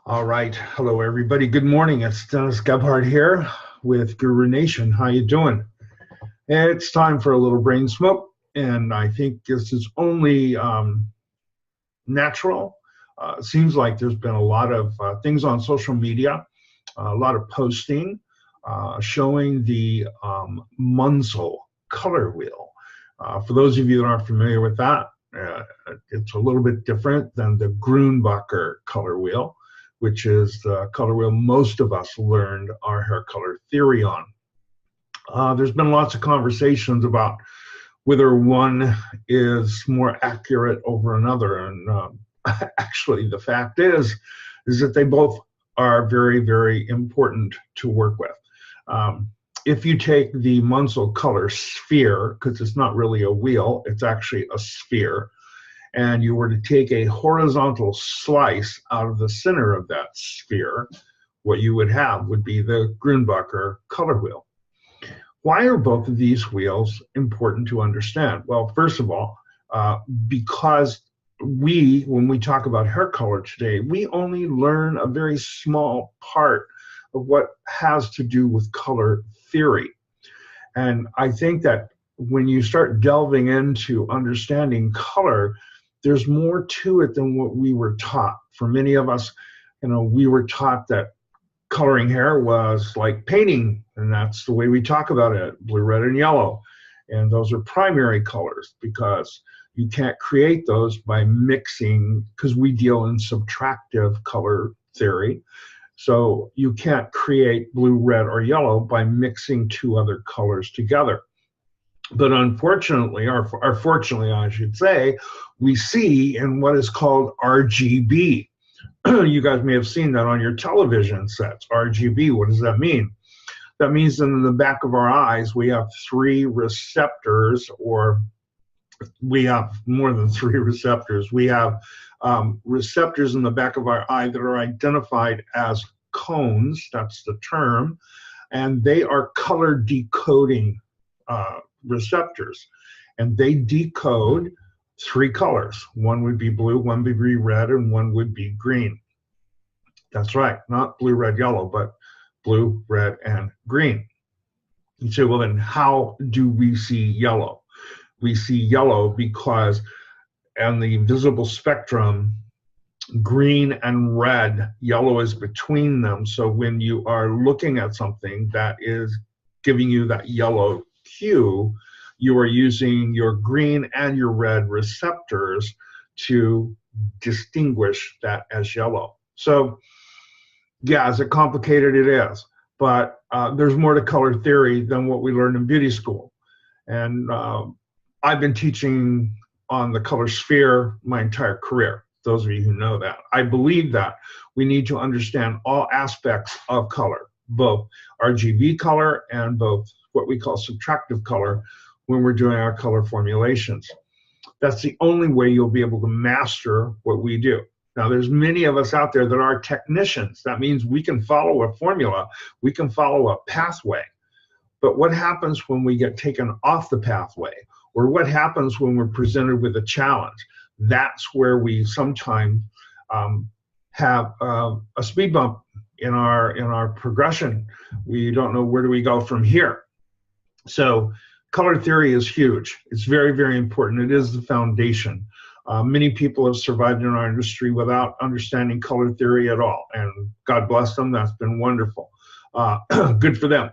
All right. Hello, everybody. Good morning. It's Dennis Gebhardt here with Guru Nation. How you doing? It's time for a little brain smoke, and I think this is only natural. It seems like there's been a lot of things on social media, a lot of posting showing the Munsell color wheel. For those of you that aren't familiar with that, it's a little bit different than the Grunbacher color wheel, which is the color wheel most of us learned our hair color theory on. There's been lots of conversations about whether one is more accurate over another, and actually the fact is that they both are very, very important to work with. If you take the Munsell color sphere, because it's not really a wheel, it's actually a sphere, and you were to take a horizontal slice out of the center of that sphere, what you would have would be the Grunbacher color wheel. Why are both of these wheels important to understand? Well, first of all, because when we talk about hair color today, we only learn a very small part of what has to do with color theory. And I think that when you start delving into understanding color, there's more to it than what we were taught. For many of us, we were taught that coloring hair was like painting, and that's the way we talk about it, blue, red, and yellow. And those are primary colors because you can't create those by mixing, because we deal in subtractive color theory. So you can't create blue, red, or yellow by mixing two other colors together. But unfortunately, or fortunately, I should say, we see in what is called RGB. You guys may have seen that on your television sets. RGB, what does that mean? That means that in the back of our eyes, we have three receptors, or we have more than three receptors. We have receptors in the back of our eye that are identified as cones, that's the term, and they are color decoding receptors, and they decode three colors. One would be blue, one would be red, and one would be green. That's right, not blue, red, yellow, but blue, red, and green. You say, well, then how do we see yellow? We see yellow because on the visible spectrum, green and red, yellow is between them. So when you are looking at something that is giving you that yellow hue, you are using your green and your red receptors to distinguish that as yellow. So yeah, as complicated it is, but there's more to color theory than what we learned in beauty school. And I've been teaching on the color sphere my entire career, those of you who know that. I believe that we need to understand all aspects of color, both RGB color and both what we call subtractive color when we're doing our color formulations. That's the only way you'll be able to master what we do. Now, there's many of us out there that are technicians. That means we can follow a formula, we can follow a pathway. But what happens when we get taken off the pathway? Or what happens when we're presented with a challenge? That's where we sometimes have a speed bump in our progression. We don't know where do we go from here. So color theory is huge. It's very, very important. It is the foundation. Many people have survived in our industry without understanding color theory at all, and God bless them. That's been wonderful. Good for them.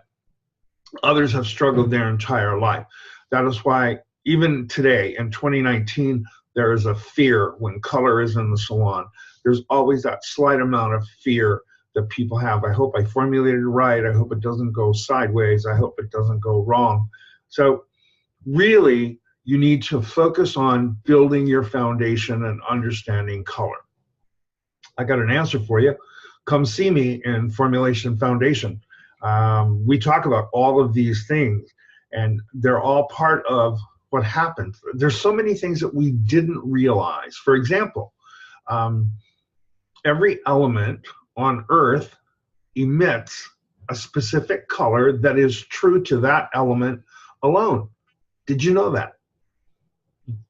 Others have struggled their entire life. That is why even today in 2019, there is a fear when color is in the salon. There's always that slight amount of fear that people have. I hope I formulated it right. I hope it doesn't go sideways. I hope it doesn't go wrong. So really, you need to focus on building your foundation and understanding color. I got an answer for you. Come see me in Formulation Foundation. We talk about all of these things, and they're all part of what happens. There's so many things that we didn't realize. For example, every element on Earth emits a specific color that is true to that element alone. Did you know that?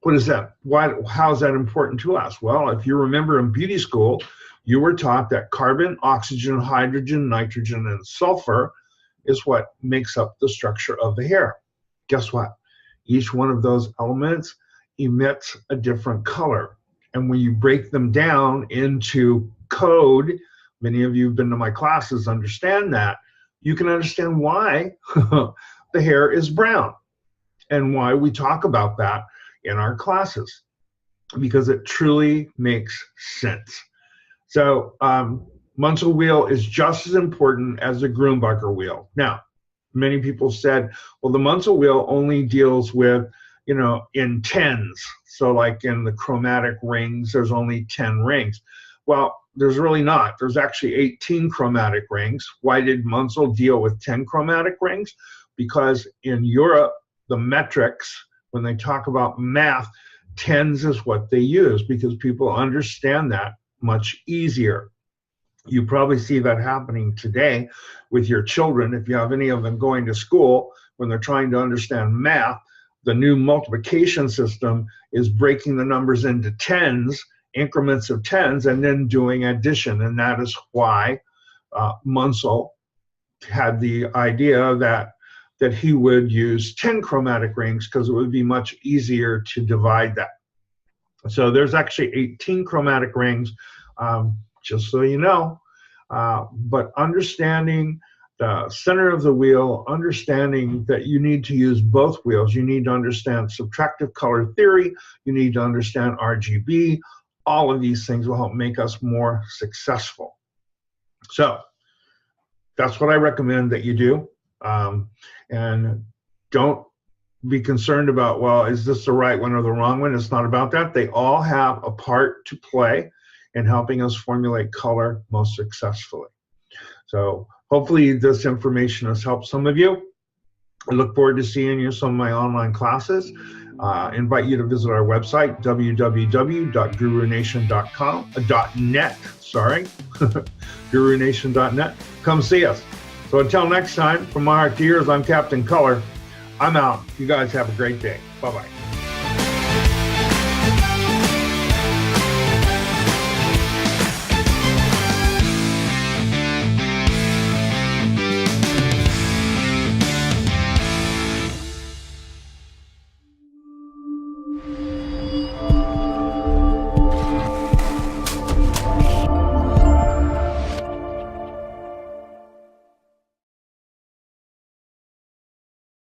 What is that? Why? How is that important to us? Well, if you remember in beauty school, You were taught that carbon, oxygen, hydrogen, nitrogen, and sulfur is what makes up the structure of the hair. Guess what? Each one of those elements emits a different color. And when you break them down into code, many of you who've been to my classes understand that, you can understand why the hair is brown and why we talk about that in our classes, because it truly makes sense. So Munsell wheel is just as important as the Grumbacher wheel. Now, many people said, well, the Munsell wheel only deals with, in tens. So like in the chromatic rings, there's only 10 rings. Well, there's really not. There's actually 18 chromatic rings. Why did Munsell deal with 10 chromatic rings? Because in Europe, the metrics, when they talk about math, tens is what they use because people understand that much easier. You probably see that happening today with your children. If you have any of them going to school, when they're trying to understand math, the new multiplication system is breaking the numbers into tens, increments of tens, and then doing addition. And that is why Munsell had the idea that he would use 10 chromatic rings because it would be much easier to divide that. So there's actually 18 chromatic rings, just so you know. But understanding the center of the wheel, understanding that you need to use both wheels. You need to understand subtractive color theory. You need to understand RGB. All of these things will help make us more successful. So that's what I recommend that you do. And don't be concerned about, well, is this the right one or the wrong one? It's not about that. They all have a part to play in helping us formulate color most successfully. So hopefully this information has helped some of you. I look forward to seeing you in some of my online classes. Invite you to visit our website, www.gurunation.net, gurunation.net. Come see us. So until next time, from my heart to yours, I'm Captain Color. I'm out. You guys have a great day. Bye-bye.